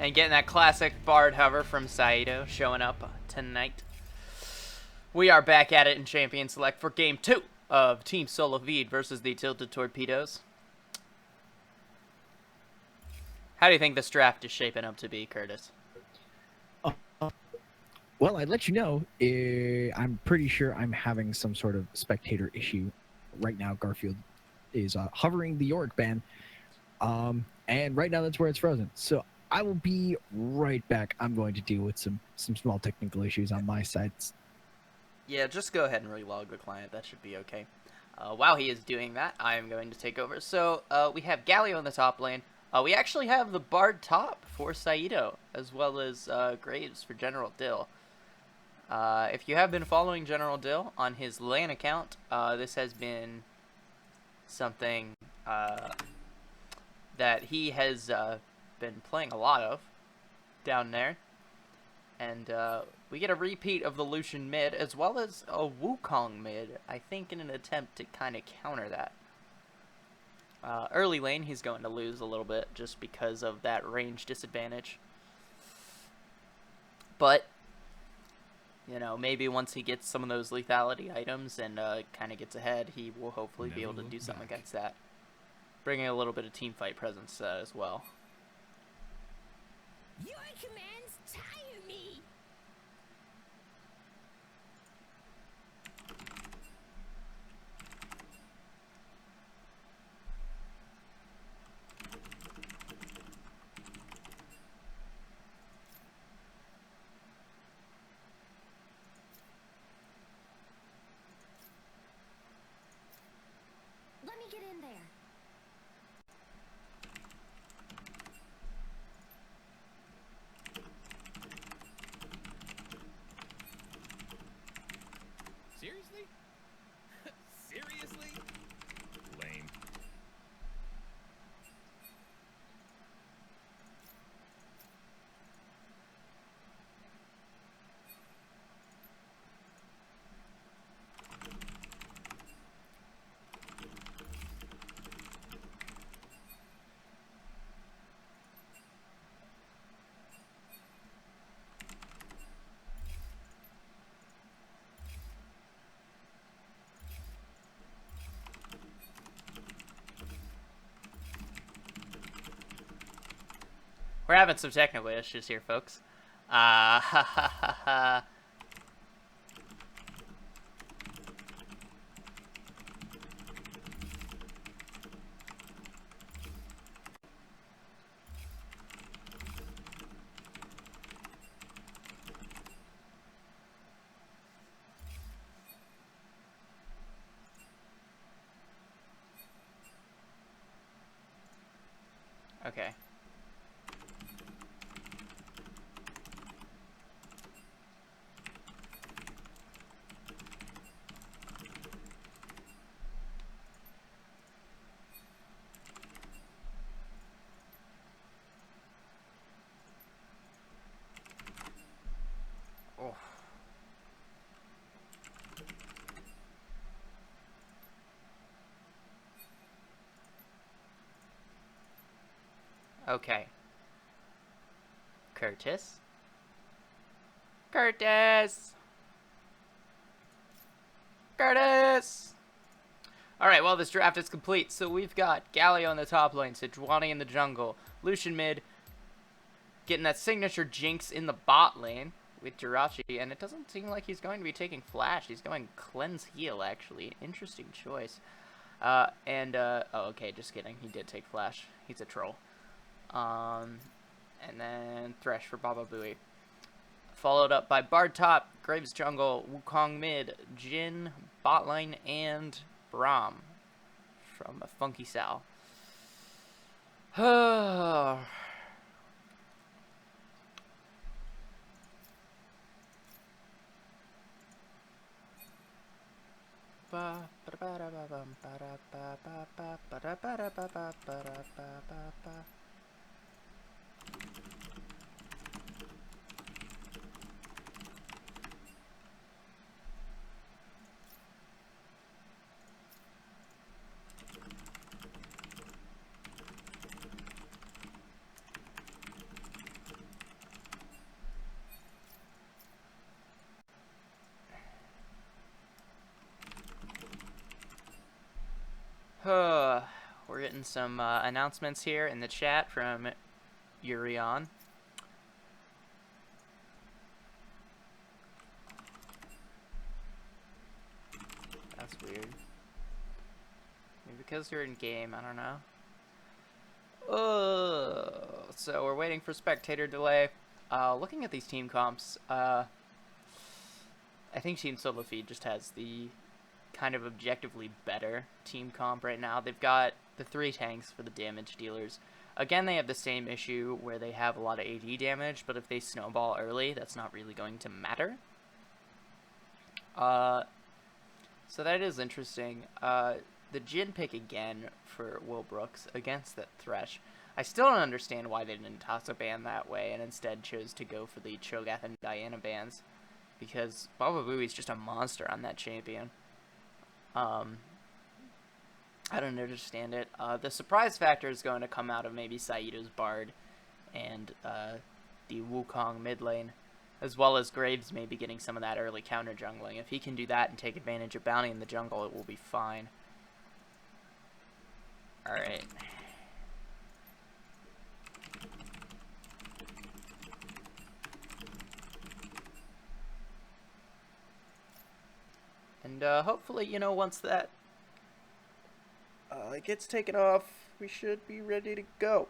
And getting that classic Bard hover from Saito showing up tonight. We are back at it in Champion Select for Game 2 of Team Solo Vide versus the Tilted Torpedoes. How do you think this draft is shaping up to be, Curtis? Well, I'd let you know. I'm pretty sure I'm having some sort of spectator issue right now. Garfield is hovering the Yorick ban, and right now that's where it's frozen. So I will be right back. I'm going to deal with some small technical issues on my side. Yeah, just go ahead and relog the client. That should be okay. While he is doing that, I am going to take over. So we have Galio in the top lane. We actually have the Bard top for Saito, as well as Graves for General Dill. If you have been following General Dill on his LAN account, this has been something that he has been playing a lot of down there. And we get a repeat of the Lucian mid, as well as a Wukong mid, I think in an attempt to kind of counter that. Early lane, he's going to lose a little bit just because of that range disadvantage. But, you know, maybe once he gets some of those lethality items and kind of gets ahead, he will hopefully be able to do something against that. Bringing a little bit of team fight presence as well. Your commands tire me. Let me get in there. Seriously? Seriously? Lame. We're having some technical issues here, folks. Ha ha ha ha. Okay. Oh. Okay. Curtis? Curtis! Curtis! Alright, well, this draft is complete. So we've got Galio in the top lane, Sejuani in the jungle, Lucian mid, getting that signature Jinx in the bot lane with Jirachi, and it doesn't seem like he's going to be taking Flash. He's going Cleanse Heal, actually. Interesting choice. Oh, okay, just kidding. He did take Flash. He's a troll. And then Thresh for Baba Booey. Followed up by Bard top, Graves jungle, Wukong mid, Jin bot lane, and Braum from Funky Sal. We're getting some announcements here in the chat from Urion. That's weird. Maybe because you're in game, I don't know. So we're waiting for spectator delay. Looking at these team comps, I think Team Solo Feed just has the kind of objectively better team comp right now. They've got the 3 tanks for the damage dealers. Again, they have the same issue where they have a lot of AD damage, but if they snowball early, that's not really going to matter. So that is interesting. The Jin pick again for Will Brooks against that Thresh. I still don't understand why they didn't toss a ban that way and instead chose to go for the Cho'Gath and Diana bans, because Baba Booey's just a monster on that champion. I don't understand it. The surprise factor is going to come out of maybe Saido's Bard and the Wukong mid lane, as well as Graves maybe getting some of that early counter jungling. If he can do that and take advantage of Bounty in the jungle, it will be fine. Alright. And hopefully, you know, once that gets taken off, we should be ready to go.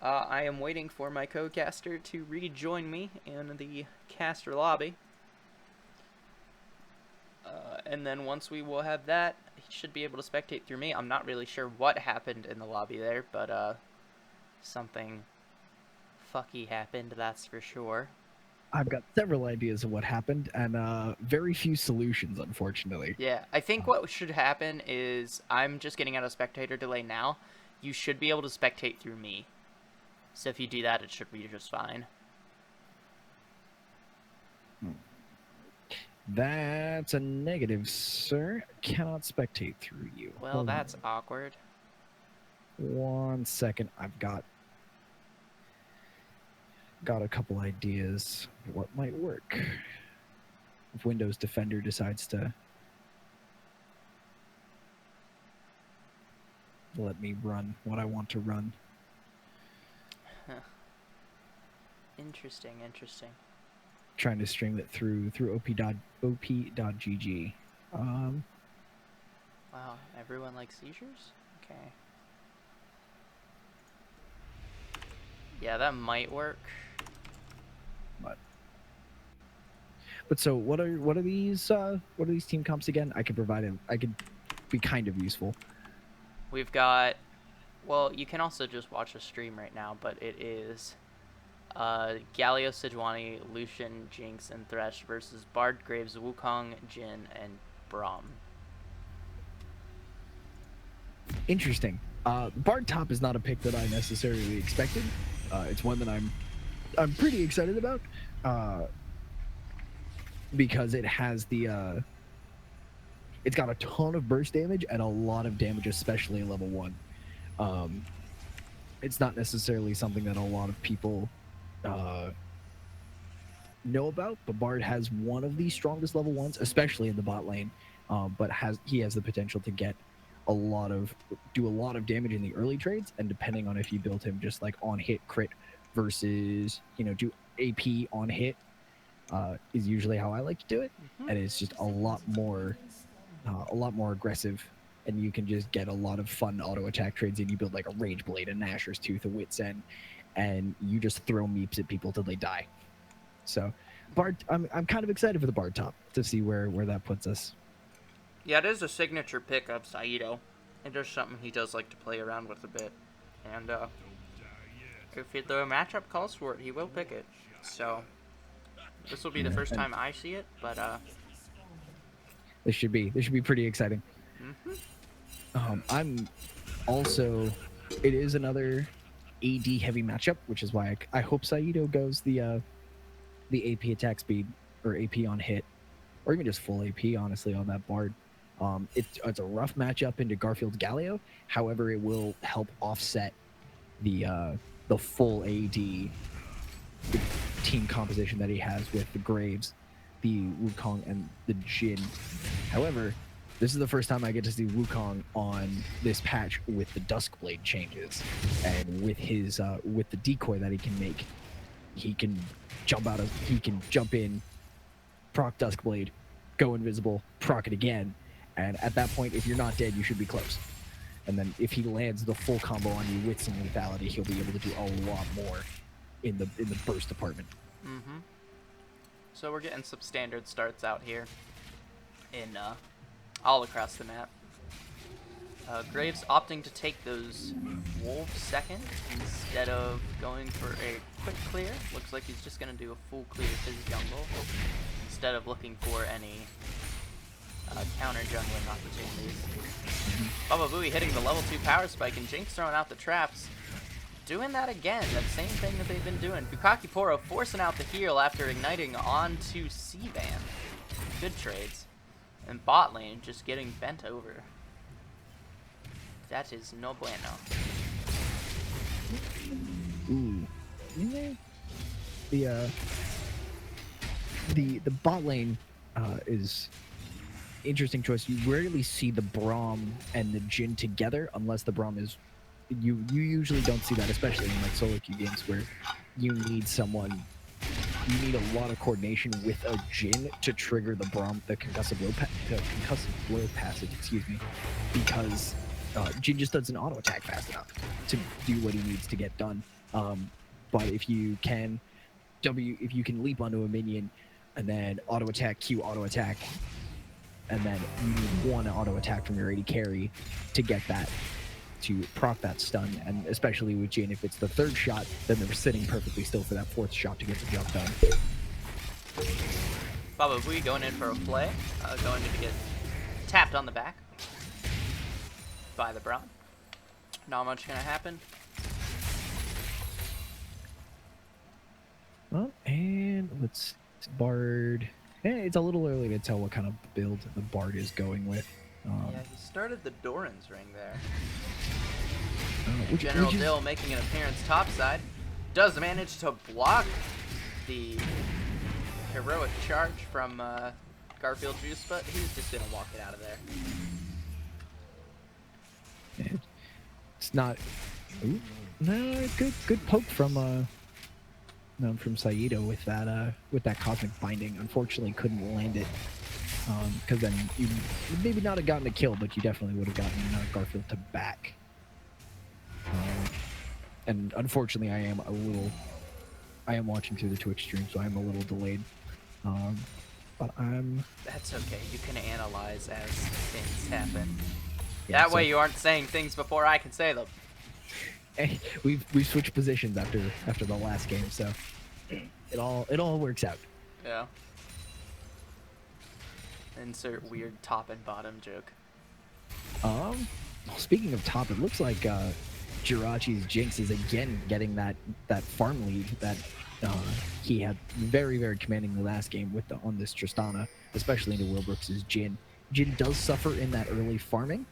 I am waiting for my co-caster to rejoin me in the caster lobby. And then once we will have that, he should be able to spectate through me. I'm not really sure what happened in the lobby there, but something fucky happened, that's for sure. I've got several ideas of what happened, and very few solutions, unfortunately. Yeah, I think what should happen is, I'm just getting out of spectator delay now. You should be able to spectate through me. So if you do that, it should be just fine. That's a negative, sir. Cannot spectate through you. Well, Hold that's on. awkward. 1 second. I've got a couple ideas of what might work. If Windows Defender decides to let me run what I want to run. Interesting, interesting. Trying to stream it through op.gg. Wow, everyone likes seizures? Okay. Yeah, that might work. But so what are these team comps again? I could be kind of useful. We've got, well, you can also just watch the stream right now, but it is Galio, Sejuani, Lucian, Jinx, and Thresh versus Bard, Graves, Wukong, Jin, and Braum. Interesting. Bard top is not a pick that I necessarily expected. It's one that I'm pretty excited about, because it has the it's got a ton of burst damage and a lot of damage, especially level 1. It's not necessarily something that a lot of people know about, but Bard has one of the strongest level 1s, especially in the bot lane. But he has the potential to get do a lot of damage in the early trades, and depending on if you build him just like on hit crit versus, you know, do AP on hit, is usually how I like to do it. And it's just a lot more aggressive, and you can just get a lot of fun auto attack trades in. You build like a Rage Blade, a Nashor's Tooth, a Wit's End, and you just throw meeps at people till they die. So Bard, I'm kind of excited for the Bard top to see where that puts us. Yeah, it is a signature pick of Saido, and just something he does like to play around with a bit. And if the matchup calls for it, he will pick it. So this will be the first time I see it, but this should be pretty exciting. I'm also, it is another AD heavy matchup, which is why I hope Saido goes the AP attack speed, or AP on hit, or even just full AP, honestly, on that Bard. It's a rough matchup into Garfield's Galio. However, it will help offset the full AD team composition that he has with the Graves, the Wukong, and the Jin. However, This is the first time I get to see Wukong on this patch with the Duskblade changes, and with his with the decoy that he can make. He can jump in, proc Duskblade, go invisible, proc it again, and at that point, if you're not dead, you should be close. And then if he lands the full combo on you with some lethality, he'll be able to do a lot more in the burst department. Mm-hmm. So we're getting some standard starts out here in all across the map. Graves opting to take those wolves second instead of going for a quick clear. Looks like he's just going to do a full clear of his jungle instead of looking for any counter jungling opportunities. Baba Booey hitting the level 2 power spike, and Jinx throwing out the traps. Doing that again, that same thing that they've been doing. Bukaki Poro forcing out the heal after igniting onto C-Van. Good trades. And bot lane just getting bent over. That is no bueno. Ooh. The bot lane is interesting choice. You rarely see the Braum and the Jhin together unless the Braum is you usually don't see that, especially in like solo queue games where you need a lot of coordination with a Jhin to trigger the Braum, the concussive blow passage, excuse me, because Jhin just doesn't auto attack fast enough to do what he needs to get done. But if you can leap onto a minion and then auto attack, Q auto attack, and then you need one auto attack from your AD carry to get that, to proc that stun. And especially with Jhin, if it's the third shot, then they're sitting perfectly still for that fourth shot to get the job done. Baba Booey going in for a play, going to get tapped on the back by the Braum. Not much gonna happen. Well, and let's Bard. It's a little early to tell what kind of build the Bard is going with. Yeah, he started the Doran's ring there. Which General is- Dill making an appearance topside. Does manage to block the heroic charge from Garfield Juice, but he's just gonna walk it out of there. It's not. Ooh, no, good poke from Saito with that cosmic binding. Unfortunately, couldn't land it. Because then you maybe not have gotten a kill, but you definitely would have gotten Garfield to back. And unfortunately, I am watching through the Twitch stream, so I'm a little delayed. But That's okay. You can analyze as things happen. Yeah, That way you aren't saying things before I can say them. we've switched positions after the last game, so it all works out. Yeah. Insert weird top and bottom joke. Speaking of top, it looks like Jirachi's Jinx is again getting that farm lead that he had very, very commanding the last game on this Tristana, especially into Wilbrooks' Jhin. Jhin does suffer in that early farming,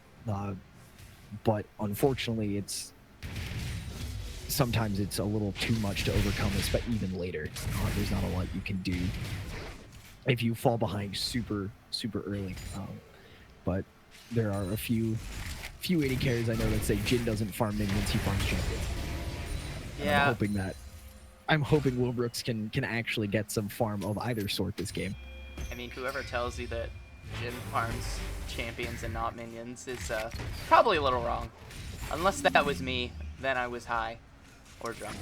but unfortunately sometimes it's a little too much to overcome, even later. There's not a lot you can do if you fall behind super, super early. But there are a few AD carries I know that say Jhin doesn't farm minions, he farms champions. Yeah. And I'm hoping Wilbrooks can actually get some farm of either sort this game. I mean, whoever tells you that Jhin farms champions and not minions is probably a little wrong. Unless that was me, then I was high or drunk.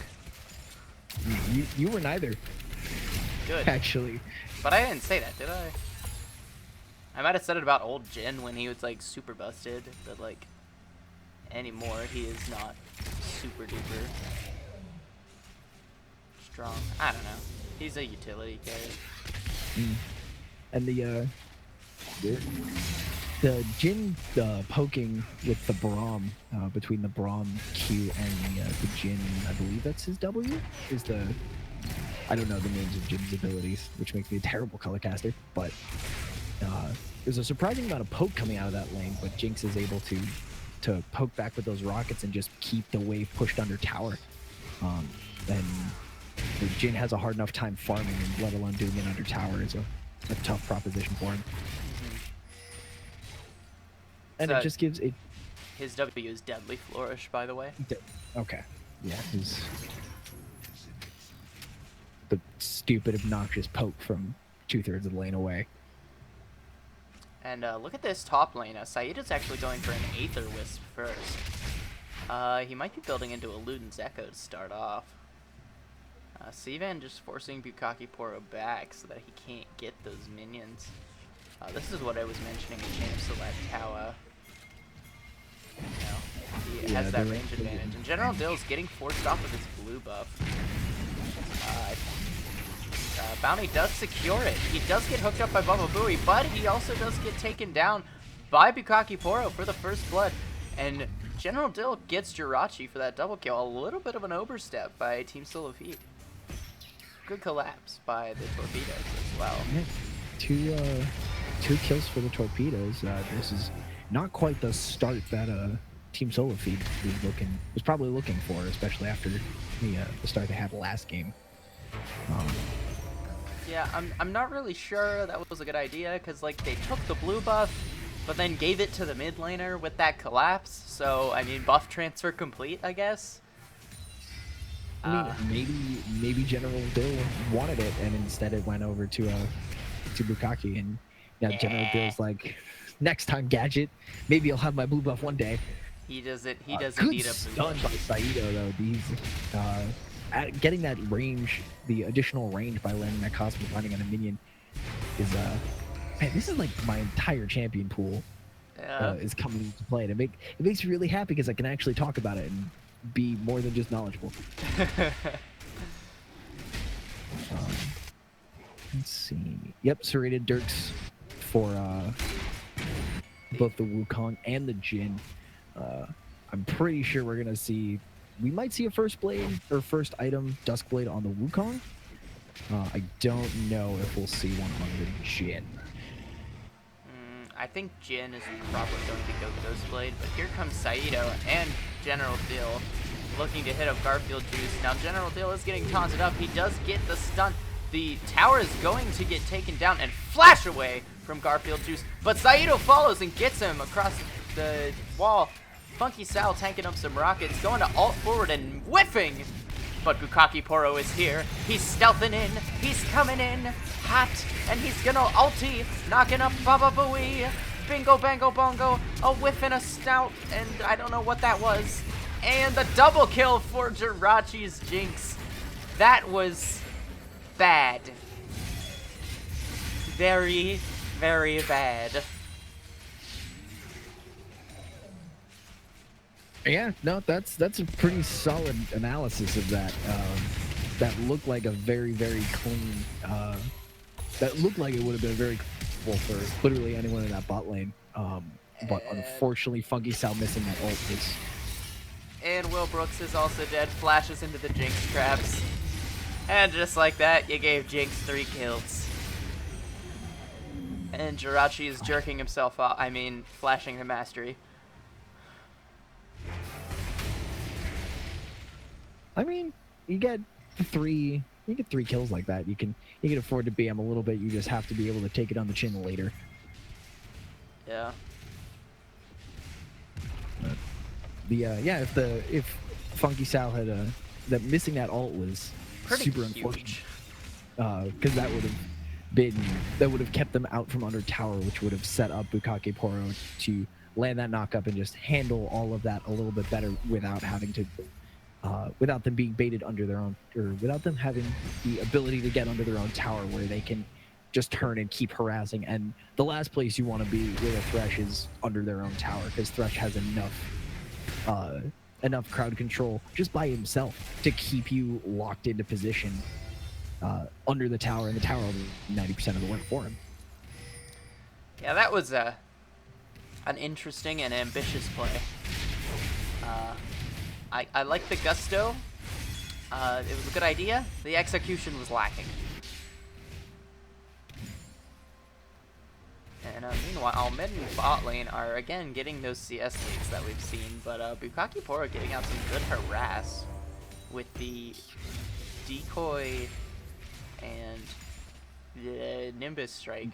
You were neither. Good. Actually. But I didn't say that, did I? I might have said it about old Jhin when he was like super busted, but like anymore he is not super duper strong. I don't know. He's a utility carry. And the Jhin poking with the Braum, between the Braum Q and the Jhin, I believe that's his W, is I don't know the names of Jin's abilities, which makes me a terrible color caster, but there's a surprising amount of poke coming out of that lane, but Jinx is able to poke back with those rockets and just keep the wave pushed under tower. And Jhin has a hard enough time farming, and let alone doing it under tower is a tough proposition for him. And So it just gives it. his W is Deadly Flourish, by the way. Okay. Yeah. His the stupid, obnoxious poke from 2/3 of the lane away. And look at this top lane. Saida's actually going for an Aether Wisp first. He might be building into a Luden's Echo to start off. Sivan just forcing Bukaki Poro back so that he can't get those minions. This is what I was mentioning in Chain of Select, how he has that range advantage. And General Dill's getting forced off of his blue buff. Bounty does secure it. He does get hooked up by Bubba Booey, but he also does get taken down by Bukaki Poro for the first blood. And General Dill gets Jirachi for that double kill. A little bit of an overstep by Team Solofeed. Good collapse by the Torpedoes as well. Yeah. Two kills for the Torpedoes. This is not quite the start that Team Solofeed was probably looking for, especially after the start they had last game. Yeah, I'm not really sure that was a good idea, because like they took the blue buff, but then gave it to the mid laner with that collapse. So I mean, buff transfer complete, I guess. I mean, maybe General Dill wanted it, and instead it went over to Bukaki, and General Dill's like, next time, Gadget, maybe I'll have my blue buff one day. He doesn't need a good blue stun buff. by Saito though. These getting that range, the additional range by landing that Cosmic Binding on a minion is man, this is like my entire champion pool is coming into play. And it makes me really happy because I can actually talk about it and be more than just knowledgeable. Let's see. Yep, Serrated Dirks for both the Wukong and the Jin. I'm pretty sure we're gonna see. We might see a first blade or first item Duskblade on the Wukong. I don't know if we'll see one on the Jin. I think Jin is probably going to go Ghostblade, but here comes Saito and General Dill looking to hit up Garfield Juice. Now General Dill is getting taunted up. He does get the stun. The tower is going to get taken down and flash away from Garfield Juice, but Saito follows and gets him across the wall. Funky Sal tanking up some rockets, going to ult forward and whiffing. But Bukaki Poro is here. He's stealthing in. He's coming in hot, and he's gonna ulti, knocking up Baba Booey. Bingo, bango, bongo. A whiff and a snout, and I don't know what that was. And the double kill for Jirachi's Jinx. That was bad. Very, very bad. Yeah, no, that's a pretty solid analysis of that. That looked like a very, very clean. That looked like it would have been very cool for literally anyone in that bot lane. But unfortunately, Funky Sal missing that ult is. And Will Brooks is also dead. Flashes into the Jinx traps, and just like that, you gave Jinx 3 kills. And Jirachi is jerking himself off. I mean, flashing the mastery. I mean, you get 3 kills like that. You can afford to BM a little bit. You just have to be able to take it on the chin later. Yeah. If Funky Sal had that missing that ult was Pretty super huge. unfortunate. Because that would have kept them out from under tower, which would have set up Bukaki Poro to land that knock up and just handle all of that a little bit better without having to. Without them being baited under their own, or without them having the ability to get under their own tower where they can just turn and keep harassing. And the last place you want to be with a Thresh is under their own tower, because Thresh has enough crowd control just by himself to keep you locked into position under the tower, and the tower will do 90% of the work for him. Yeah, that was an interesting and ambitious play. I like the gusto. It was a good idea. The execution was lacking. And meanwhile, mid and bot lane are again getting those CS leads that we've seen, but Bukaki Poro getting out some good harass with the decoy and the Nimbus strike.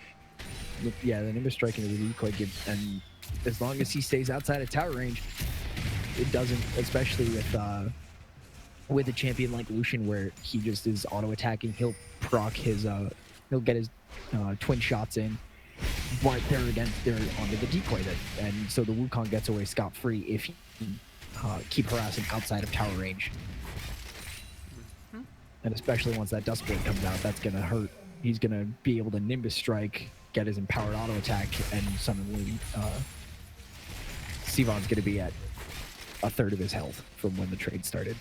Yeah, the Nimbus strike into the decoy and as long as he stays outside of tower range, it doesn't, especially with a champion like Lucian where he just is auto attacking. He'll proc his he'll get his twin shots in, but they're onto the decoy then, and so the Wukong gets away scot-free if he keep harassing outside of tower range. And especially once that Dust Blade comes out, that's gonna hurt. He's gonna be able to Nimbus Strike, get his empowered auto attack, and suddenly Sivon's gonna be at a third of his health from when the trade started.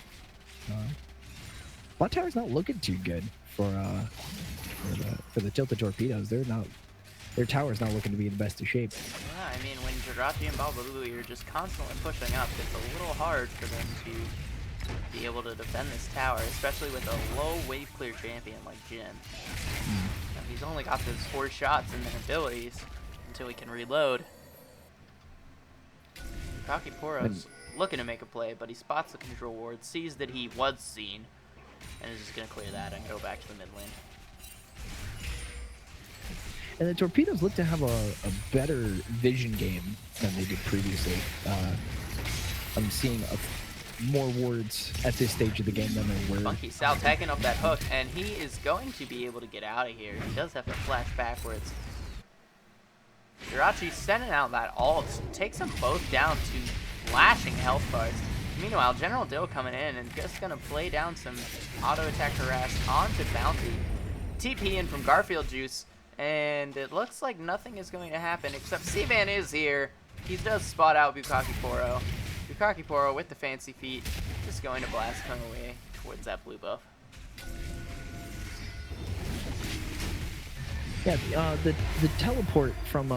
Bot tower's not looking too good for the Tilted Torpedoes. Their tower's not looking to be in the best of shape. Yeah, I mean, when Jirachi and Balbalulu are just constantly pushing up, it's a little hard for them to be able to defend this tower, especially with a low wave clear champion like Jin. And he's only got those 4 shots and then abilities until he can reload. Kakiporo's looking to make a play, but he spots the control ward, sees that he was seen, and is just going to clear that and go back to the mid lane. And the Torpedoes look to have a better vision game than they did previously. I'm seeing more wards at this stage of the game than there were. Funky Sal tagging up that hook, and he is going to be able to get out of here. He does have to flash backwards. Jirachi sending out that ult, takes them both down to flashing health bars. Meanwhile, General Dill coming in and just gonna play down some auto attack harass onto Bounty. TP in from Garfield Juice, and it looks like nothing is going to happen except Sivan is here. He does spot out Bukakiporo. Bukakiporo with the fancy feet, just going to blast him away towards that blue buff. Yeah, the teleport from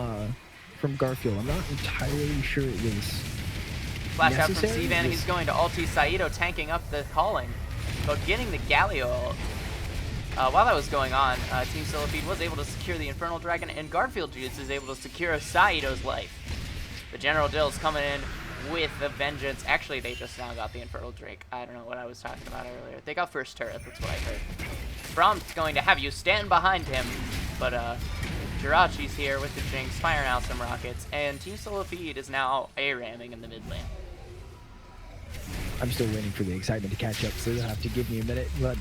Garfield, I'm not entirely sure it was Flash out from necessary. Sivan, he's going to ulti Saito, tanking up the calling, but getting the Galio ult. While that was going on, Team Silipede was able to secure the Infernal Dragon, and Garfield Juice is able to secure Saito's life. The General Dill's coming in with a vengeance. Actually, they just now got the Infernal Drake. I don't know what I was talking about earlier. They got first turret, that's what I heard. Brom's going to have you stand behind him, but Jirachi's here with the Jinx, firing out some rockets, and Team Silipede is now A-ramming in the mid lane. I'm still waiting for the excitement to catch up, so you'll have to give me a minute. But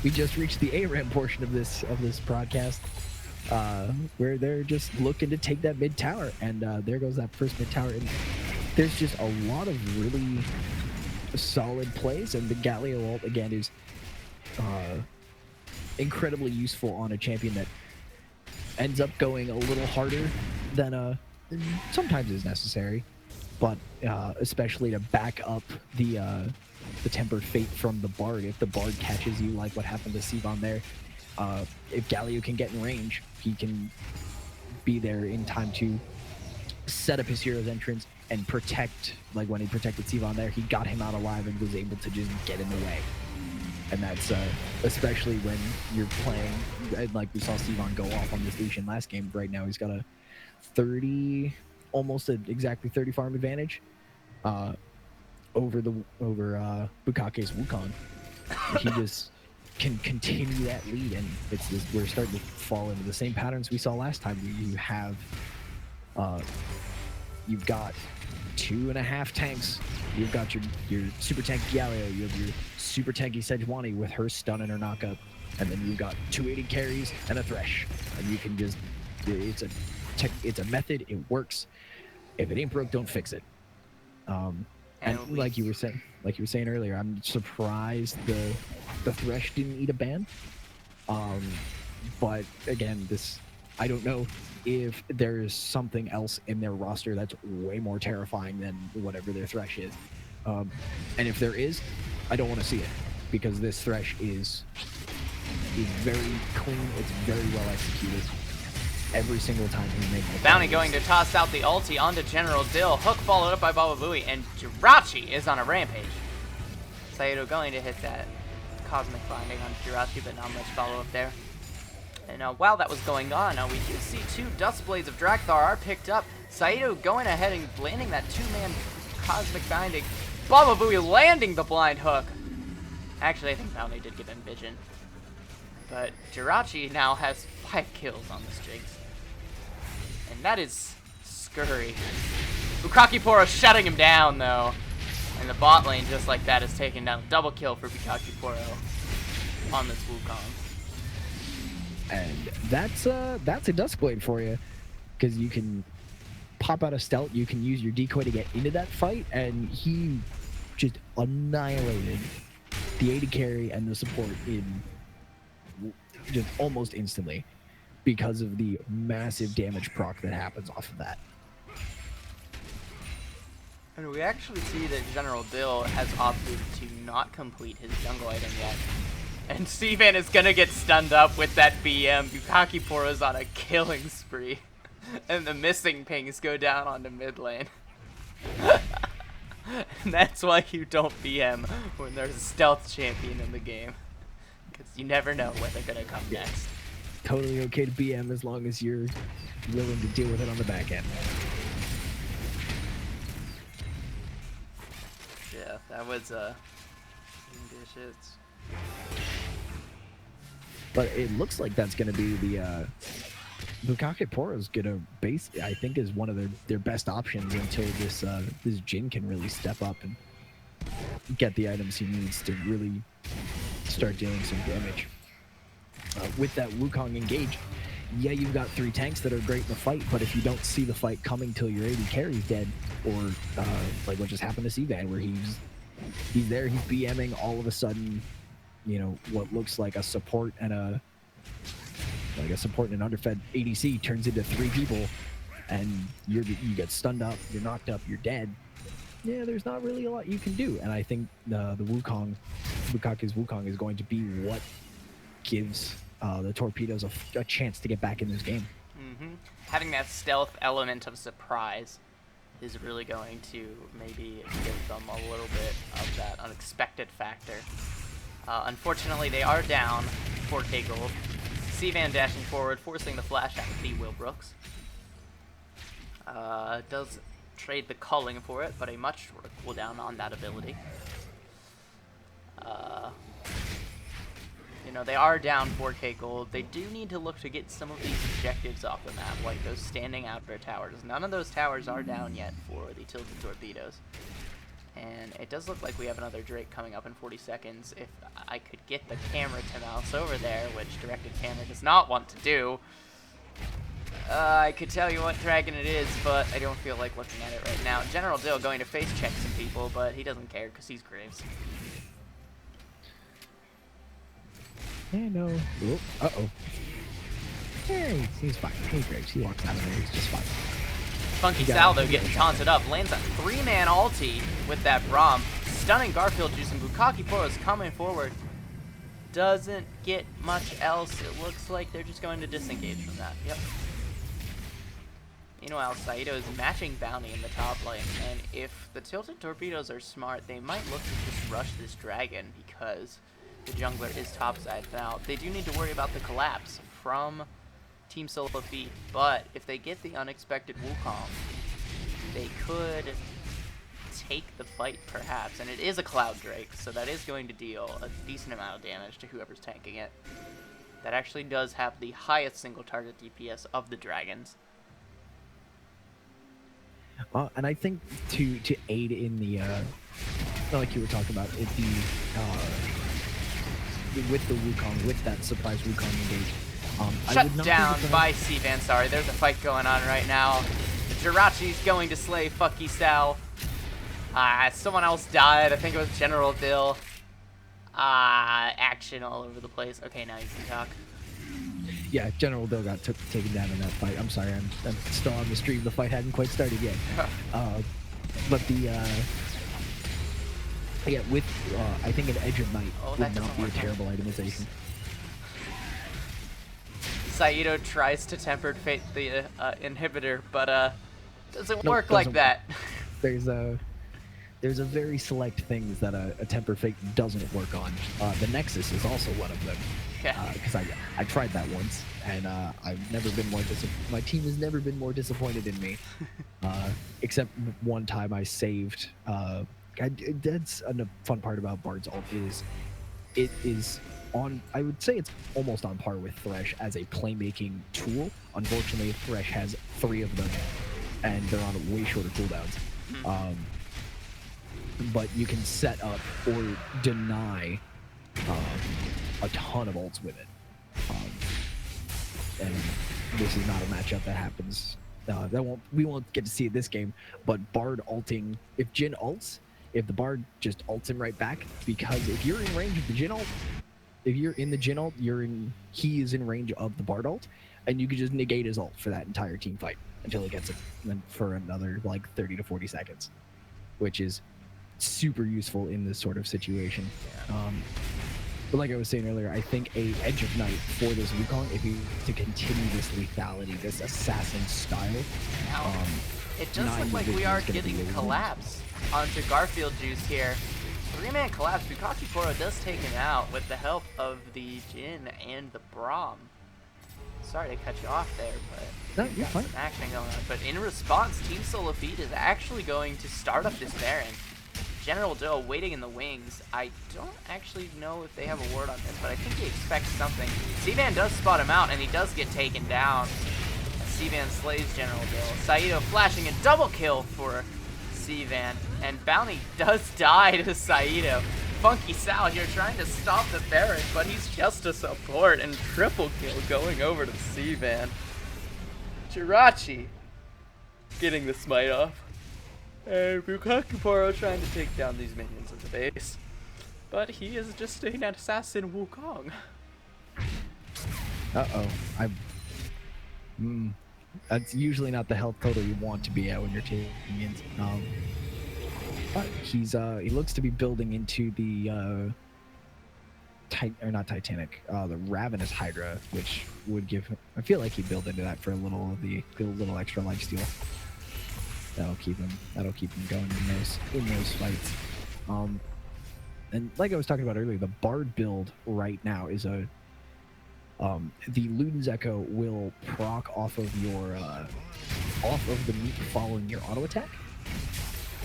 we just reached the ARAM portion of this broadcast, where they're just looking to take that mid tower, and there goes that first mid tower. And there's just a lot of really solid plays, and the Galio ult again is incredibly useful on a champion that ends up going a little harder than sometimes is necessary. But especially to back up the Tempered Fate from the Bard. If the Bard catches you, like what happened to Sivan there, if Galio can get in range, he can be there in time to set up his hero's entrance and protect, like when he protected Sivan there, he got him out alive and was able to just get in the way. And that's especially when you're playing, like we saw Sivan go off on this Lucian last game. Right now he's got a 30, almost exactly 30 farm advantage over Bukake's Wukong. He just can continue that lead, and it's this, we're starting to fall into the same patterns we saw last time. You've got 2.5 tanks. You've got your super tanky Galio. You have your super tanky Sejuani with her stun and her knockup, and then you've got 280 carries and a Thresh, and you can just it's a method. It works. If it ain't broke, don't fix it. And like you were saying earlier, I'm surprised the Thresh didn't eat a ban. But again, I don't know if there's something else in their roster that's way more terrifying than whatever their Thresh is. And if there is, I don't want to see it, because this Thresh is very clean. It's very well executed. Every single time he makes it. Bounty going to toss out the ulti onto General Dill. Hook followed up by Baba Booey, and Jirachi is on a rampage. Saito going to hit that Cosmic Binding on Jirachi, but not much follow-up there. And while that was going on, we do see 2 Dust Blades of Drakthar are picked up. Saito going ahead and landing that 2-man Cosmic Binding. Baba Booey landing the blind hook. Actually, I think Bounty did give him vision. But Jirachi now has 5 kills on this Jinx. And that is scurry. Bukaki Poro shutting him down, though. And the bot lane, just like that, is taken down. Double kill for Bukaki Poro on this Wukong. And that's a Duskblade for you, because you can pop out a stealth, you can use your decoy to get into that fight, and he just annihilated the AD carry and the support in just almost instantly because of the massive damage proc that happens off of that. And we actually see that General Dill has opted to not complete his jungle item yet. And Sivan is gonna get stunned up with that BM. Bukaki Poro's on a killing spree. And the missing pings go down onto mid lane. And that's why you don't BM when there's a stealth champion in the game. Because you never know when they're gonna come next. Totally okay to BM as long as you're willing to deal with it on the back end. Yeah, that was dishes. But it looks like that's going to be the Bukaki Poro's going to base. I think is one of their best options until this Jhin can really step up and get the items he needs to really start dealing some damage. With that Wukong engage, yeah, you've got 3 tanks that are great in the fight, but if you don't see the fight coming till your AD carry's dead, or like what just happened to Sivan, where he's there, he's BMing, all of a sudden, you know, what looks like a support and an underfed ADC turns into 3 people, and you get stunned up, you're knocked up, you're dead. Yeah, there's not really a lot you can do, and I think the Bukaki's Wukong is going to be what gives the Torpedoes a chance to get back in this game. Having that stealth element of surprise is really going to maybe give them a little bit of that unexpected factor. Unfortunately, they are down 4k gold. Sivan dashing forward, forcing the flash out of the Wilbrooks. Does trade the culling for it, but a much shorter cooldown on that ability. You know, they are down 4k gold. They do need to look to get some of these objectives off the map, like those standing outdoor towers. None of those towers are down yet for the Tilted Torpedoes. And it does look like we have another Drake coming up in 40 seconds. If I could get the camera to mouse over there, which directed camera does not want to do, I could tell you what dragon it is, but I don't feel like looking at it right now. General Dill going to face check some people, but he doesn't care because he's Graves. Yeah, no. Oh, uh-oh. Hey, he's fine. He's Graves. He walks out of there. He's just fine. Funky Salvo getting taunted up. Lands a 3-man ulti with that Braum. Stunning Garfield juice, and Bukaki Poro's coming forward. Doesn't get much else. It looks like they're just going to disengage from that. Yep. Meanwhile, Saito is matching Bounty in the top lane, and if the Tilted Torpedoes are smart, they might look to just rush this dragon because the jungler is topside. Now, they do need to worry about the collapse from Team Solo Feet, but if they get the unexpected Wukong, they could take the fight perhaps, and it is a Cloud Drake, so that is going to deal a decent amount of damage to whoever's tanking it. That actually does have the highest single target DPS of the dragons. And I think to aid in the like you were talking about it, with the Wukong, with that surprise Wukong engage, shut down by Sivan. Sorry, there's a fight going on right now. The Jirachi's going to slay Fucky Sal. Someone else died. I think it was General Dill. Action all over the place. Okay, now you can talk. Yeah, General Dill got taken down in that fight. I'm sorry, I'm still on the stream. The fight hadn't quite started yet. But the yeah, with I think an Edge of Night would not be a terrible itemization. Saito tries to tempered fate the inhibitor, but doesn't work like that. There's a very select things that a temper fate doesn't work on. The Nexus is also one of them. Because I tried that once, and I've never been more my team has never been more disappointed in me. Except one time I saved. That's a fun part about Bard's ult is it is on. I would say it's almost on par with Thresh as a playmaking tool. Unfortunately, Thresh has 3 of them, and they're on way shorter cooldowns. But you can set up or deny a ton of ults with it. And this is not a matchup that happens. We won't get to see it this game. But Bard ulting, if Jhin ults, if the Bard just ults him right back, because if you're in range of the Jhin ult, if you're in the Jhin ult, he is in range of the Bard ult, and you can just negate his ult for that entire team fight until he gets it for another like 30 to 40 seconds, which is super useful in this sort of situation. But like I was saying earlier, I think a Edge of Night for this Wukong, if you to continue this lethality, this assassin style. It does look like we are getting a collapse onto Garfield Juice here. 3-man collapse. Bukaki Koro does take him out with the help of the Jhin and the Braum. Sorry to cut you off there, but no, you're fine. Some action going on. But in response, Team Solafide is actually going to start up this Baron. General Doe waiting in the wings. I don't actually know if they have a word on this, but I think he expects something. C-Van does spot him out, and he does get taken down. C-Van slays General Doe. Saito flashing a double kill for C-Van, and Bounty does die to Saito. Funky Sal here trying to stop the Baron, but he's just a support, and triple kill going over to C-Van. Jirachi getting the smite off. And Bukaki Koro trying to take down these minions at the base. But he is just an assassin Wukong. Uh-oh. That's usually not the health total you want to be at when you're taking minions. But he looks to be building into the not Titanic, the Ravenous Hydra, which would give him, I feel like he'd build into that for a little of the little extra lifesteal. That'll keep him going in those fights. And like I was talking about earlier, the Bard build right now is the Luden's Echo will proc off of the meat following your auto attack.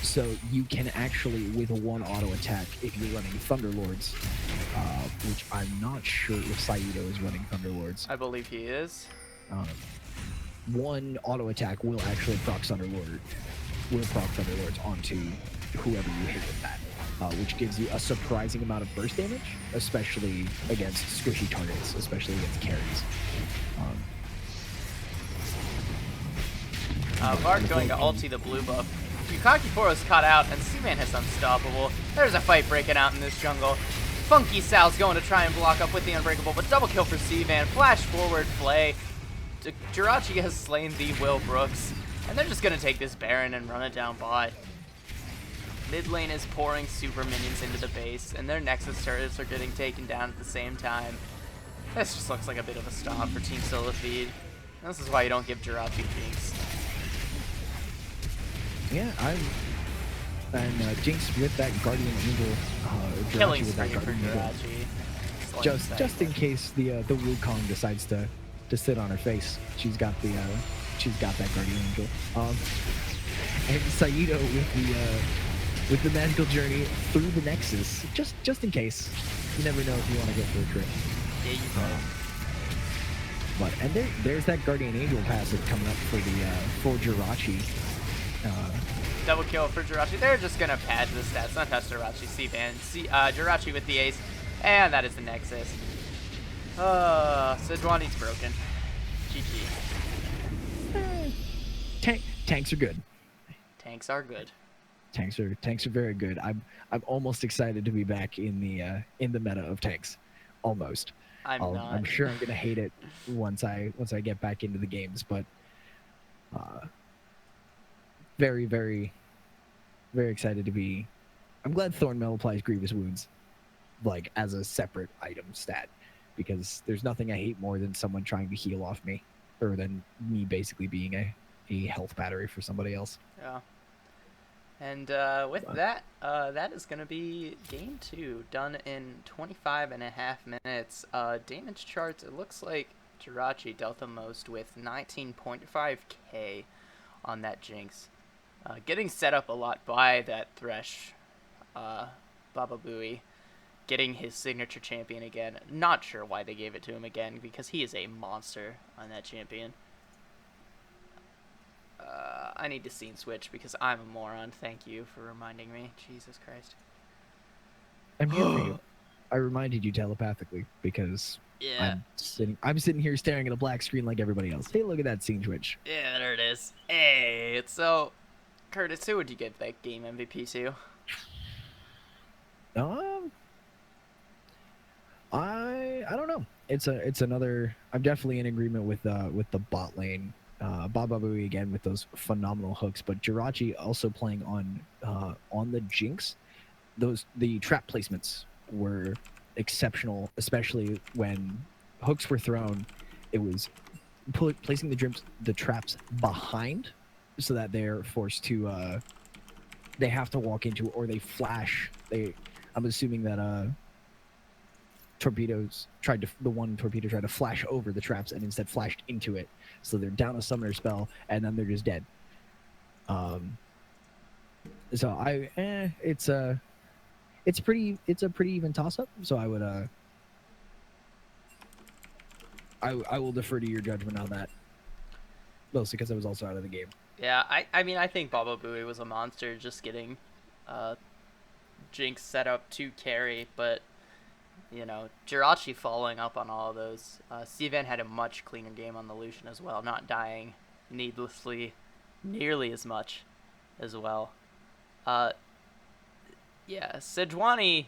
So you can actually, with one auto attack, if you're running Thunderlords, which I'm not sure if Saito is running Thunderlords. I believe he is. One auto attack will actually proc Thunderlords onto whoever you hit with that, which gives you a surprising amount of burst damage, especially against squishy targets, especially against carries. Bard going to ulti the blue buff. Bukaki Koro's caught out, and C-Man is unstoppable. There's a fight breaking out in this jungle. Funky Sal's going to try and block up with the Unbreakable, but double kill for C-Man. Flash forward play. Jirachi has slain the Will Brooks, and they're just going to take this Baron and run it down bot. Mid lane is pouring super minions into the base, and their Nexus turrets are getting taken down at the same time. This just looks like a bit of a stop for Team Solafide. This is why you don't give Jirachi Jinx. Yeah, Jinx with that Guardian Angel, Killing with that spree for Guardian Angel. Jirachi. Just in case the Wukong decides to sit on her face, she's got that Guardian Angel. And Saito with the magical journey through the Nexus, just in case. You never know if you want to go for a trip. Yeah, you can. But and there's that Guardian Angel passive coming up for Jirachi. Double kill for Jirachi. They're just gonna pad the stats. Not touch Jirachi. C-Van. Jirachi with the ace, and that is the Nexus. Sejuani's broken. GG. Tanks are good. Tanks are good. Tanks are very good. I'm almost excited to be back in the meta of tanks. Almost. I'm sure I'm gonna hate it once I get back into the games, but very, very, very excited to be. I'm glad Thornmail applies Grievous Wounds like as a separate item stat, because there's nothing I hate more than someone trying to heal off me, or than me basically being a health battery for somebody else. Yeah. And with that, that is going to be game 2, done in 25.5 minutes. Damage charts, it looks like Jirachi dealt the most with 19.5k on that Jinx. Getting set up a lot by that Thresh, Baba Booey, getting his signature champion again. Not sure why they gave it to him again, because he is a monster on that champion. I need to scene switch because I'm a moron. Thank you for reminding me. Jesus Christ. I'm here for you. I reminded you telepathically because Yeah. I'm sitting here staring at a black screen like everybody else. Hey, look at that scene switch. Yeah, there it is. Hey, so, Curtis, who would you give that game MVP to? I don't know. It's another. I'm definitely in agreement with the bot lane. Baba Booey again with those phenomenal hooks, but Jirachi also playing on the Jinx. The trap placements were exceptional, especially when hooks were thrown. It was placing the traps behind, so that they're forced to they have to walk into, or they flash. I'm assuming that one torpedo tried to flash over the traps and instead flashed into it, so they're down a summoner spell and then they're just dead. So it's a pretty even toss up. So I would I will defer to your judgment on that, mostly because I was also out of the game. Yeah, I mean, I think Baba Booey was a monster just getting Jinx set up to carry, but, you know, Jirachi following up on all of those. Sivan had a much cleaner game on the Lucian as well, not dying needlessly nearly as much as well. Yeah, Sejuani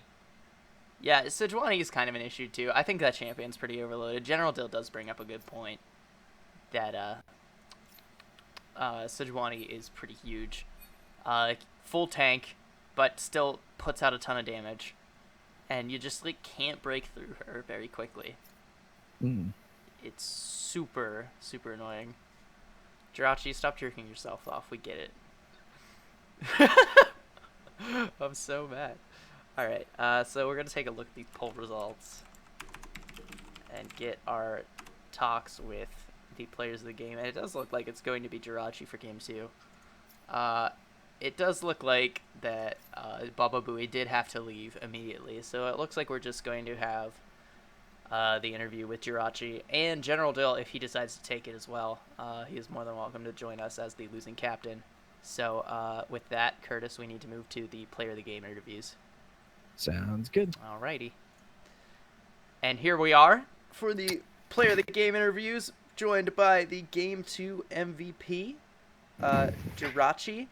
is kind of an issue too. I think that champion's pretty overloaded. General Dill does bring up a good point that Sejuani is pretty huge. Full tank, but still puts out a ton of damage. And you just like can't break through her very quickly. It's super, super annoying. Jirachi, stop jerking yourself off. We get it. I'm so mad. Alright, so we're going to take a look at these poll results and get our talks with the players of the game. And it does look like it's going to be Jirachi for Game 2. It does look like that Baba Booey did have to leave immediately. So it looks like we're just going to have the interview with Jirachi and General Dill if he decides to take it as well. He is more than welcome to join us as the losing captain. So with that, Curtis, we need to move to the player of the game interviews. Sounds good. Alrighty. And here we are for the player of the game interviews, joined by the Game 2 MVP, Jirachi,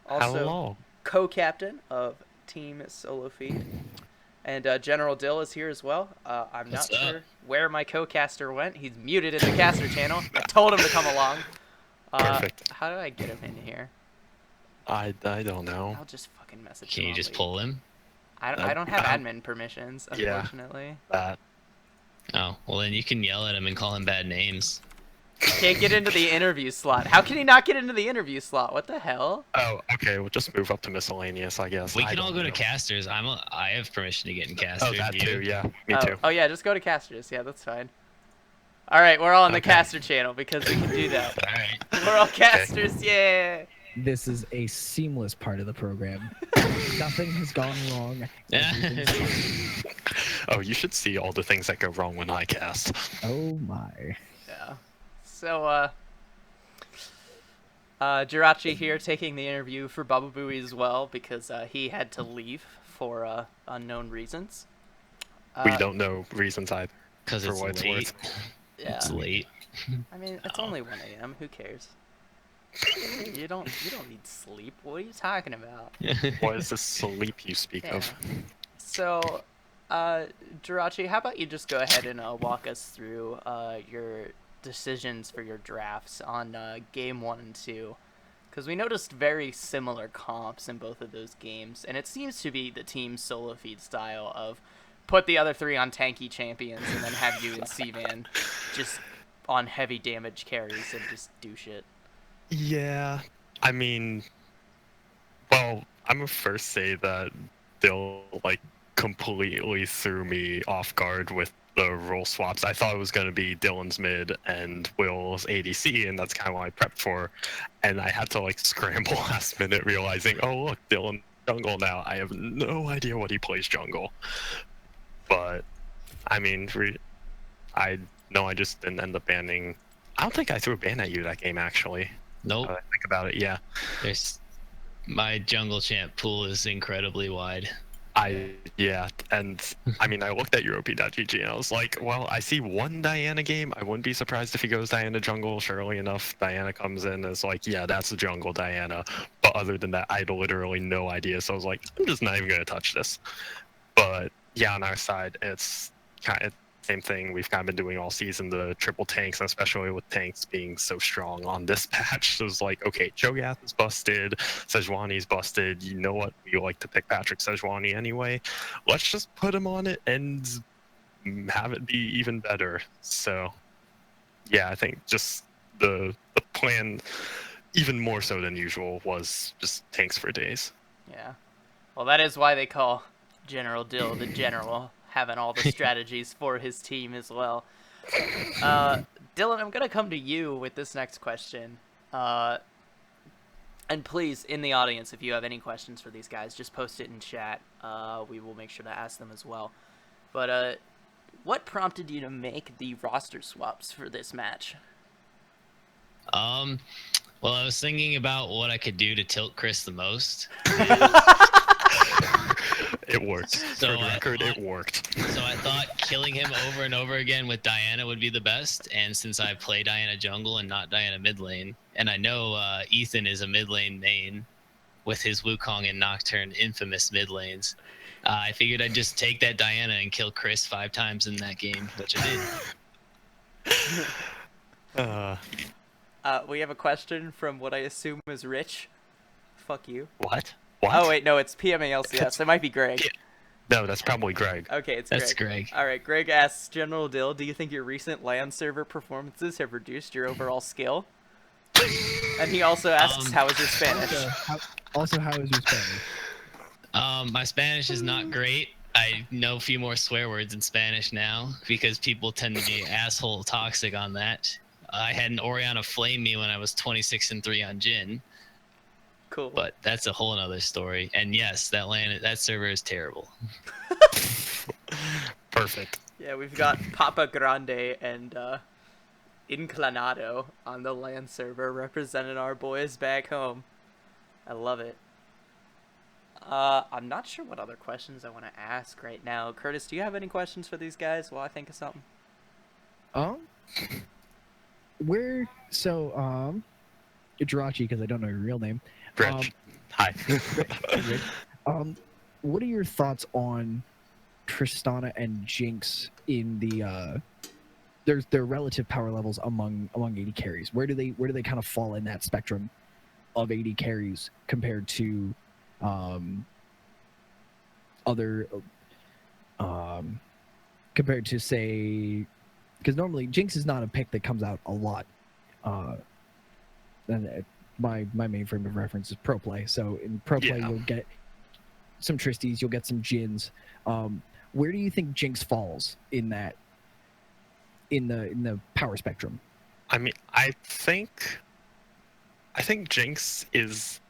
also Hello. co-captain of Team Solo Feed. And General Dill is here as well. I'm not sure where my co-caster went. He's muted in the caster channel. I told him to come along. Perfect. How do I get him in here? I don't know. I'll just fucking message him. Can you just pull him? I don't have admin permissions, unfortunately. That. Oh, well then you can yell at him and call him bad names. He can't get into the interview slot. How can he not get into the interview slot? What the hell? Oh, okay. We'll just move up to miscellaneous, I guess. We can all go to casters. I have permission to get in casters. Oh, that You? too. Yeah, me too. Oh yeah, just go to casters. Yeah, that's fine. All right, we're all on the Okay. caster channel because we can do that. All right. We're all casters. Yeah. This is a seamless part of the program. Nothing has gone wrong. Oh, you should see all the things that go wrong when I cast. Oh my. Yeah. So Jirachi here taking the interview for Baba Booey as well because he had to leave for unknown reasons. We don't know reasons either. Because For it's what it's late. Yeah. It's late. I mean, it's only 1 a.m. Who cares? You don't need sleep. What are you talking about? What is this sleep you speak Yeah. of? So, Jirachi, how about you just go ahead and walk us through your decisions for your drafts on game 1 and 2, because we noticed very similar comps in both of those games, and it seems to be the team solo feed style of put the other 3 on tanky champions and then have you and Sivan just on heavy damage carries and just do shit. Yeah, I mean, well, I'm gonna first say that they'll like completely threw me off guard with the role swaps. I thought it was gonna be Dylan's mid and Will's ADC, and that's kind of what I prepped for. And I had to like scramble last minute, realizing, oh look, Dylan jungle now. I have no idea what he plays jungle. But I mean, I just didn't end up banning. I don't think I threw a ban at you that game actually. Nope. Think about it. Yeah. There's my jungle champ pool is incredibly wide. Yeah, and I mean, I looked at Europe.gg and I was like, well, I see one Diana game. I wouldn't be surprised if he goes Diana jungle. Surely enough, Diana comes in and is like, yeah, that's the jungle Diana. But other than that, I had literally no idea. So I was like, I'm just not even going to touch this. But yeah, on our side, it's kind of same thing we've kind of been doing all season, the triple tanks, and especially with tanks being so strong on this patch. So it's like, okay, Cho'Gath is busted, Sejuani's busted. You know what? We like to pick Patrick Sejuani anyway. Let's just put him on it and have it be even better. So yeah, I think just the plan, even more so than usual, was just tanks for days. Yeah. Well, that is why they call General Dill the general, having all the strategies for his team as well. Dylan, I'm going to come to you with this next question. And please, in the audience, if you have any questions for these guys, just post it in chat. We will make sure to ask them as well. But what prompted you to make the roster swaps for this match? Well, I was thinking about what I could do to tilt Chris the most. It worked. So For the record, it worked. So I thought killing him over and over again with Diana would be the best. And since I play Diana jungle and not Diana mid lane, and I know Ethan is a mid lane main with his Wukong and Nocturne infamous mid lanes, I figured I'd just take that Diana and kill Chris 5 times in that game, which I did. We have a question from what I assume is Rich. Fuck you. What? Oh, wait, no, it's PMA LCS. It might be Greg. No, that's probably Greg. Okay, it's That's Greg. Greg. All right, Greg asks, General Dill, do you think your recent LAN server performances have reduced your overall skill? And he also asks, how is your Spanish? How is your Spanish? My Spanish is not great. I know a few more swear words in Spanish now because people tend to be asshole toxic on that. I had an Oriana flame me when I was 26-3 on Jhin. Cool. But that's a whole other story. And yes, that server is terrible. Perfect. Yeah, we've got Papa Grande and Inclinado on the LAN server representing our boys back home. I love it. I'm not sure what other questions I want to ask right now. Curtis, do you have any questions for these guys while I think of something? Jirachi, because I don't know your real name. Rich. Hi. Rich, what are your thoughts on Tristana and Jinx in the their relative power levels among AD carries? Where do they kind of fall in that spectrum of AD carries compared to compared to, say, because normally Jinx is not a pick that comes out a lot. And my main frame of reference is pro play. So in pro play, you'll get some Tristies, you'll get some Jins. Where do you think Jinx falls in that in the power spectrum? I mean, I think Jinx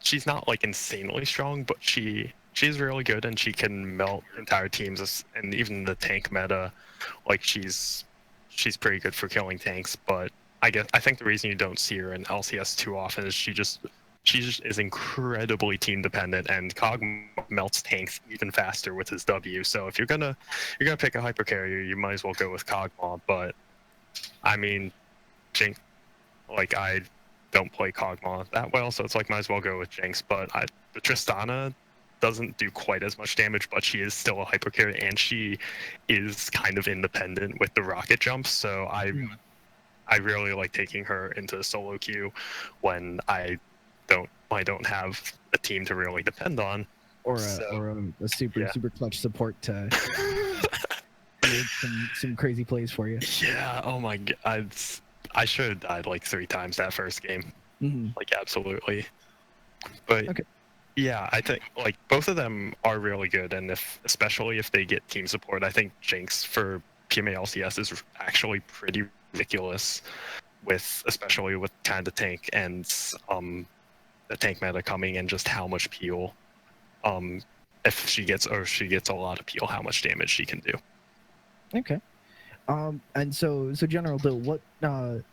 she's not like insanely strong, but she's really good and she can melt entire teams, and even the tank meta, like she's pretty good for killing tanks. But I think the reason you don't see her in LCS too often is she just is incredibly team dependent, and Cog melts tanks even faster with his W. So if you're gonna pick a hyper carrier, you might as well go with Kog'Maw. But I mean, Jinx, like, I don't play Kog'Maw that well, so it's like might as well go with Jinx. But the Tristana doesn't do quite as much damage, but she is still a hyper carrier, and she is kind of independent with the rocket jumps. So I really like taking her into solo queue when I don't have a team to really depend on, or a super clutch support to make some crazy plays for you. Yeah. Oh my god. I should have died like 3 times that first game. Mm-hmm. Like, absolutely. But okay. Yeah, I think like both of them are really good, and especially if they get team support, I think Jinx for PMA LCS is actually pretty ridiculous, especially with kind of the tank and the tank meta coming and just how much peel. If she gets a lot of peel, how much damage she can do. Okay. And so General Bill, what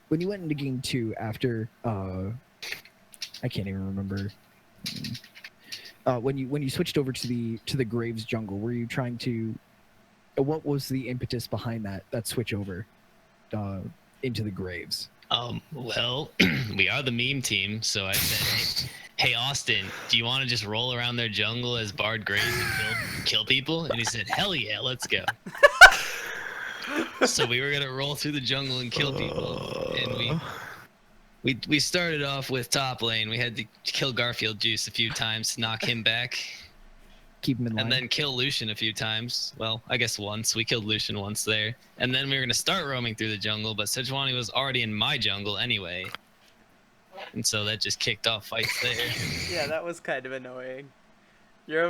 when you went into game 2 after I can't even remember. When you switched over to the Graves jungle, were you trying to? What was the impetus behind that switch over into the Graves? Well, we are the meme team, so I said, hey, Austin, do you want to just roll around their jungle as Bard Graves and kill people? And he said, hell yeah, let's go. So we were gonna roll through the jungle and kill people, and we started off with top lane. We had to kill Garfield Juice a few times to knock him back, Keep him in line. and then kill Lucian a few times. Well, I guess once. We killed Lucian once there, and then we were gonna start roaming through the jungle, but Sejuani was already in my jungle anyway, and so that just kicked off fights there. Yeah, that was kind of annoying. You're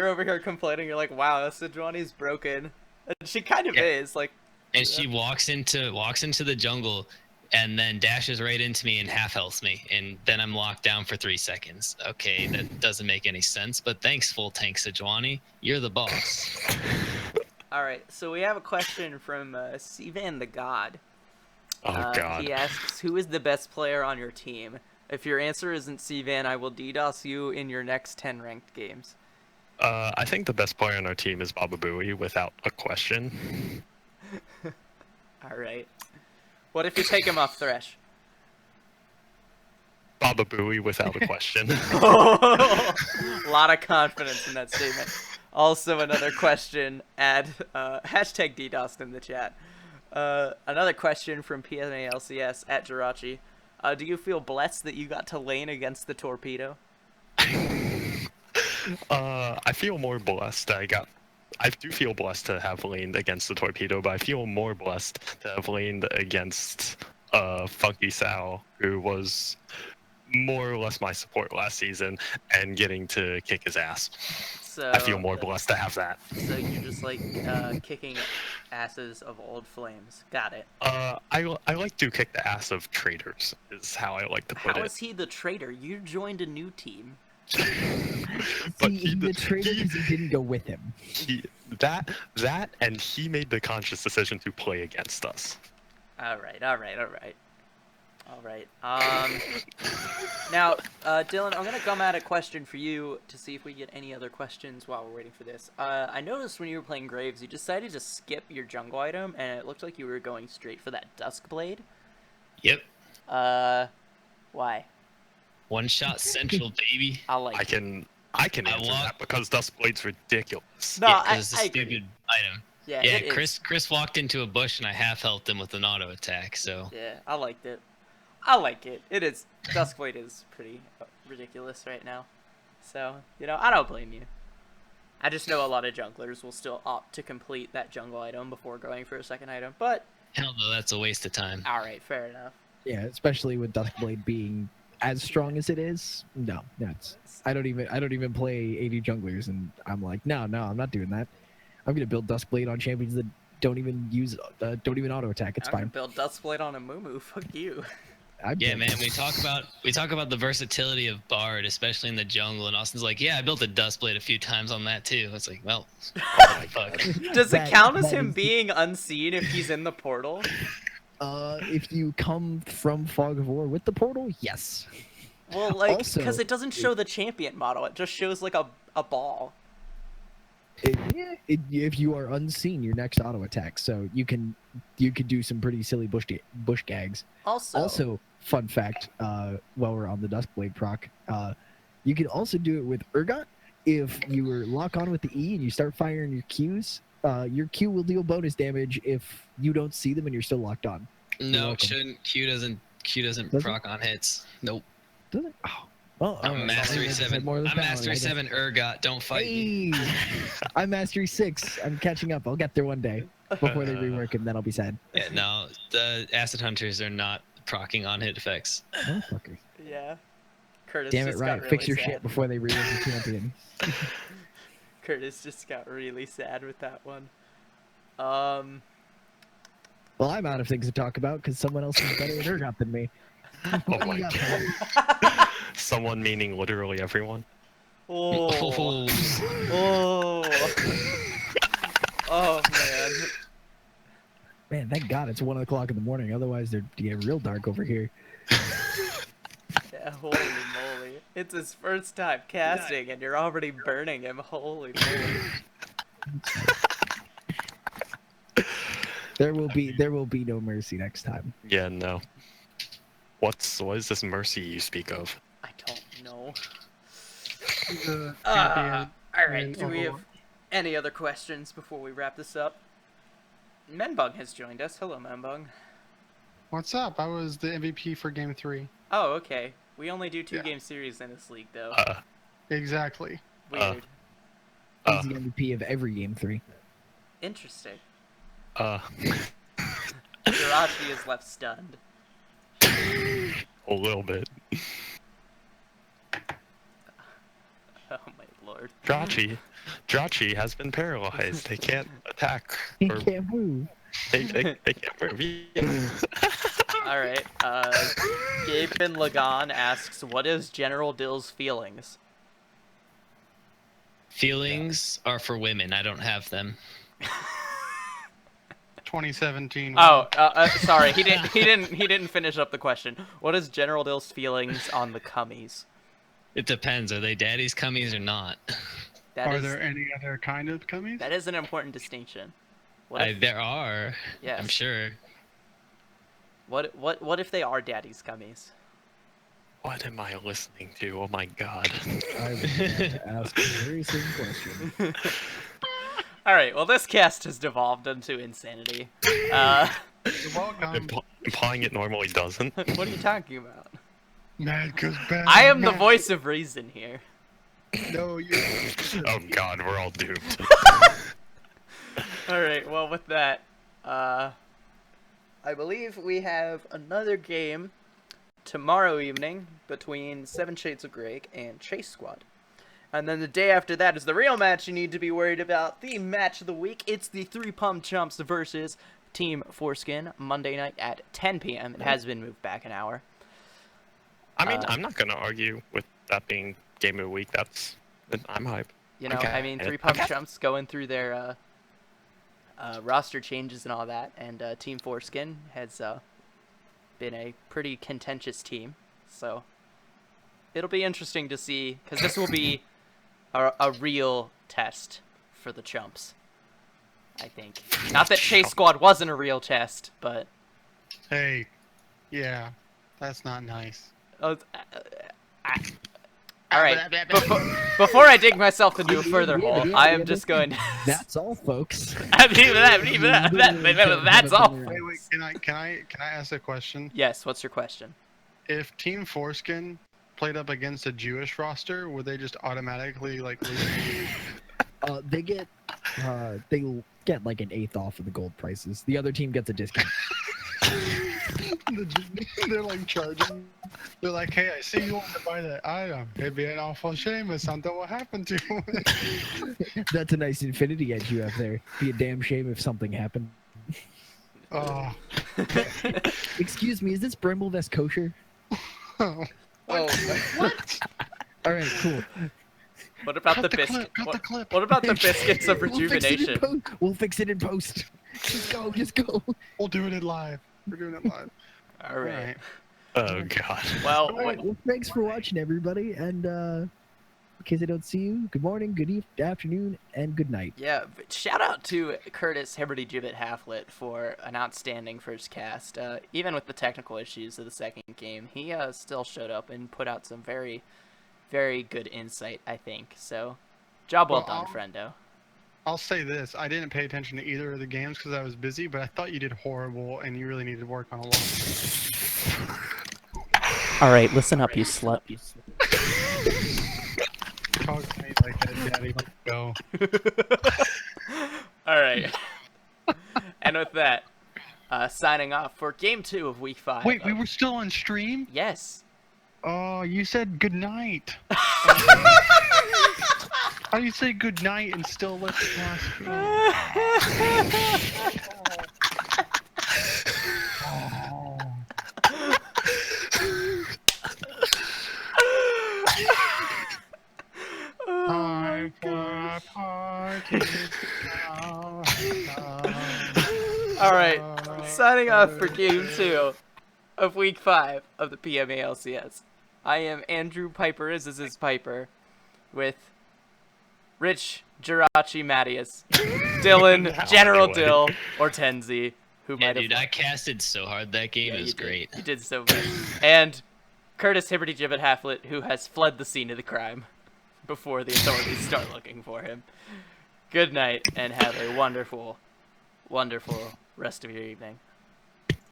over here complaining. You're like, wow, Sejuani's broken. And she kind of Yeah. is. Like, And she walks into the jungle and then dashes right into me and half healths me, and then I'm locked down for 3 seconds. Okay, that doesn't make any sense, but thanks, full tank Sejuani. You're the boss. all right. So we have a question from Sivan the God. Oh God. He asks, who is the best player on your team? If your answer isn't Sivan, I will DDoS you in your next 10 ranked games. I think the best player on our team is Baba Booey, without a question. All right. What if you take him off Thresh? Baba Booey, without a question. A lot of confidence in that statement. Also, another question. Add hashtag DDoS in the chat. Another question from PMA LCS at Jirachi. Do you feel blessed that you got to lane against the Torpedo? I feel more blessed. I do feel blessed to have laned against the Torpedo, but I feel more blessed to have laned against Funky Sal, who was more or less my support last season, and getting to kick his ass. So I feel more blessed to have that. So you're just like kicking asses of old flames. Got it. I like to kick the ass of traitors, is how I like to put How it. is he the traitor? You joined a new team. But See, the traitor because he didn't go with him. That, and he made the conscious decision to play against us. All right. Now, Dylan, I'm gonna come at a question for you to see if we get any other questions while we're waiting for this. I noticed when you were playing Graves, you decided to skip your jungle item, and it looked like you were going straight for that Duskblade. Yep. Why? One shot central, baby. I like. I can answer that because Duskblade's ridiculous. No, Yeah, I 'cause it's a agree. stupid item. Yeah, Yeah, it is. Chris walked into a bush and I half healthed him with an auto attack. So Yeah, I liked it. I like it. It is. Duskblade is pretty ridiculous right now. So, I don't blame you. I just know a lot of junglers will still opt to complete that jungle item before going for a second item. But, hell no, that's a waste of time. alright, fair enough. Yeah, especially with Duskblade being as strong as it is. No, that's I don't even play AD junglers, and I'm like, no, I'm not doing that. I'm gonna build Duskblade on champions that don't even auto attack. It's I'm fine. gonna build Duskblade on a Moo. Fuck you. Yeah, man, we talk about the versatility of Bard, especially in the jungle, and Austin's like, yeah, I built a Duskblade a few times on that too. It's like, well, oh my fuck. Does it That- count as that him is- being unseen if he's in the portal? If you come from Fog of War with the portal, yes. Well, like, Also- because it doesn't show the champion model. It just shows, like, a ball. If you are unseen, your next auto attack, so you can do some pretty silly bush gags. Also, fun fact, while we're on the Duskblade proc, you can also do it with Urgot. If you were lock on with the E and you start firing your Qs, your Q will deal bonus damage if you don't see them and you're still locked on. No, welcome. shouldn't. Q doesn't Does it? proc on hits. Nope. Does it? Oh. Well, I'm Mastery I 7. more than I'm Fallon, Mastery I guess. 7 Urgot. Don't fight me. Hey, I'm Mastery 6. I'm catching up. I'll get there one day before they rework him. Then I'll be sad. Yeah, no, the Acid Hunters are not procking on hit effects. Motherfucker. Yeah. Curtis Damn it, just right. got Fix really your sad. shit before they rework the champion. Curtis just got really sad with that one. Well, I'm out of things to talk about because someone else is better at Urgot than me. Oh What do my you got, god. Fallon? Someone meaning literally everyone. Oh. Oh, Oh. Oh, man. Man, thank God it's 1 o'clock in the morning. Otherwise, they're get real dark over here. Yeah, holy moly. It's his first time casting, and you're already burning him. Holy moly! There will be no mercy next time. Yeah, no. What is this mercy you speak of? I don't know. The All champion right. in Do we have Overwatch. any other questions before we wrap this up? Menbung has joined us. Hello, Menbung. What's up? I was the MVP for Game 3. Oh, okay. We only do Yeah. 2-game series in this league, though. Exactly. Weird. He's the MVP of every game 3. Interesting. A Jirachi is left stunned. little bit. Oh my lord. Drachi has been paralyzed. They can't attack. He Or can't move. they can't move. Alright, Gaben Lagan asks, what is General Dill's feelings? Feelings are for women. I don't have them. 2017. Oh, sorry, he didn't finish up the question. What is General Dill's feelings on the cummies? It depends. Are they daddy's cummies or not? Are there any other kind of cummies? That is an important distinction. What if, There are. yes. I'm sure. What if they are daddy's cummies? What am I listening to? Oh my god. I was about to ask the very same question. Alright, well this cast has devolved into insanity. You're welcome. Implying it normally doesn't. What are you talking about? Mad 'cause bad. I am the mad. voice of reason here. No, you're. Oh god, we're all doomed. Alright, well with that, I believe we have another game tomorrow evening between Seven Shades of Grey and Chase Squad. And then the day after that is the real match you need to be worried about, the match of the week. It's the Three Pump Chumps versus Team Foreskin, Monday night at 10 p.m. It has been moved back an hour. I mean, I'm not gonna argue with that being game of the week. I'm hype. You know, Okay. I mean, Three Pump Okay. Chumps going through their roster changes and all that, and Team Foreskin has been a pretty contentious team. So it'll be interesting to see, because this will be a real test for the Chumps, I think. Not that Chase Squad wasn't a real test, but... Hey, yeah, that's not nice. Alright, before I dig myself into a further hole, I am just going to... That's all, folks. That's all. Wait, can I ask a question? Yes, what's your question? If Team Foreskin played up against a Jewish roster, would they just automatically like lose? They get like an eighth off of the gold prices. The other team gets a discount. They're like charging. They're like, hey, I see you want to buy that item. It'd be an awful shame if something will happen to you. That's a nice infinity edge you have there. Be a damn shame if something happened. Oh. Excuse me, is this Brimble that's kosher? Oh, What? All right, cool. what about the Cut the biscuit? clip, cut the clip. What about the biscuits of We'll fix it in rejuvenation? We'll fix it in post. Just go. We'll do it live. We're doing it live. All right. Oh god. Well, All right, well, thanks for watching, everybody. And in case I don't see you, good morning, good afternoon, and good night. yeah. Shout out to Curtis Hibberty Gibbet Halflet for an outstanding first cast. Even with the technical issues of the second game, he still showed up and put out some very, very good insight, I think. So, job well done, friendo. I'll say this. I didn't pay attention to either of the games because I was busy, but I thought you did horrible and you really needed to work on a lot. All right, listen up, you slut. Talk to me like that, Daddy. Let's go. All right. And with that, signing off for Game 2 of Week 5. Wait, we were still on stream? Yes. Oh, you said good night. How do you say good night and still let the class Time for a party now. All right. Signing off for Game 2 of Week 5 of the PMA LCS. I am Andrew Piper, is Piper, with Rich Jirachi Mattias, Dylan, Now General anyway. Dill, or Tenzi, who Yeah, might have dude, I casted so hard that game. Yeah, It was you did. great. You did so good. And Curtis Hibberty Gibbet Haflet, who has fled the scene of the crime before the authorities start looking for him. Good night, and have a wonderful, wonderful rest of your evening.